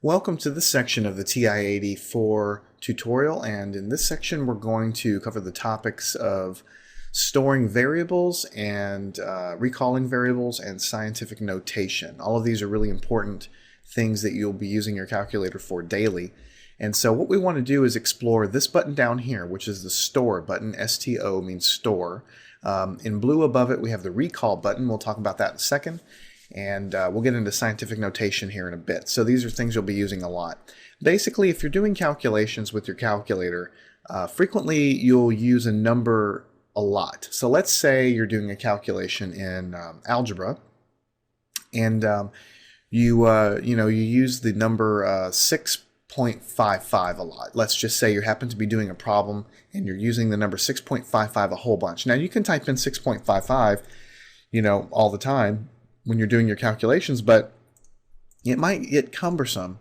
Welcome to this section of the TI-84 tutorial, and in this section we're going to cover the topics of storing variables and recalling variables and scientific notation. All of these are really important things that you'll be using your calculator for daily. And so what we want to do is explore this button down here, which is the store button. STO means store. In blue above it we have the recall button. We'll talk about that in a second. And we'll get into scientific notation here in a bit. So these are things you'll be using a lot. Basically, if you're doing calculations with your calculator, frequently you'll use a number a lot. So let's say you're doing a calculation in algebra, and you use the number 6.55 a lot. Let's just say you happen to be doing a problem and you're using the number 6.55 a whole bunch. Now you can type in 6.55, all the time when you're doing your calculations, but it might get cumbersome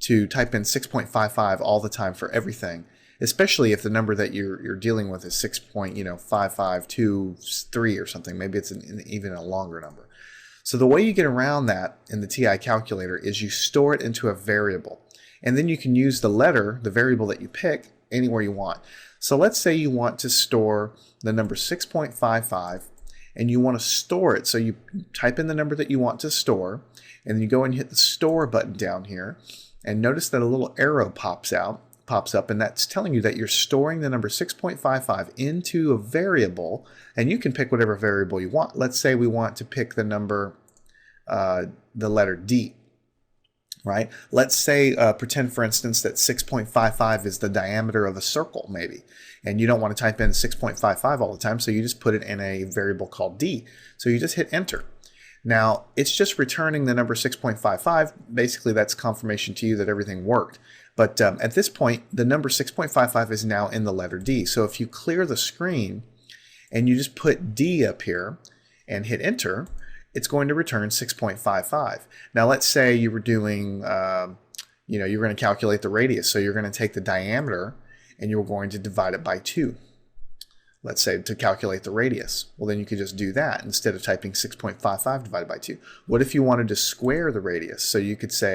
to type in 6.55 all the time for everything, especially if the number that you're dealing with is 6.5523 or something. Maybe it's even a longer number. So the way you get around that in the TI calculator is you store it into a variable, and then you can use the variable that you pick, anywhere you want. So let's say you want to store the number 6.55, and you want to store it. So you type in the number that you want to store, and then you go and hit the store button down here, and notice that a little arrow pops up, and that's telling you that you're storing the number 6.55 into a variable, and you can pick whatever variable you want. Let's say we want to pick the number, the letter D. Right? Let's say, pretend for instance that 6.55 is the diameter of a circle maybe, and you don't want to type in 6.55 all the time, so you just put it in a variable called D. So you just hit enter. Now it's just returning the number 6.55. Basically that's confirmation to you that everything worked. But at this point the number 6.55 is now in the letter D. So if you clear the screen and you just put D up here and hit enter, it's going to return 6.55. Now let's say you were doing, you're going to calculate the radius. So you're going to take the diameter and you're going to divide it by 2. Let's say to calculate the radius. Well, then you could just do that instead of typing 6.55 divided by 2. What if you wanted to square the radius? So you could say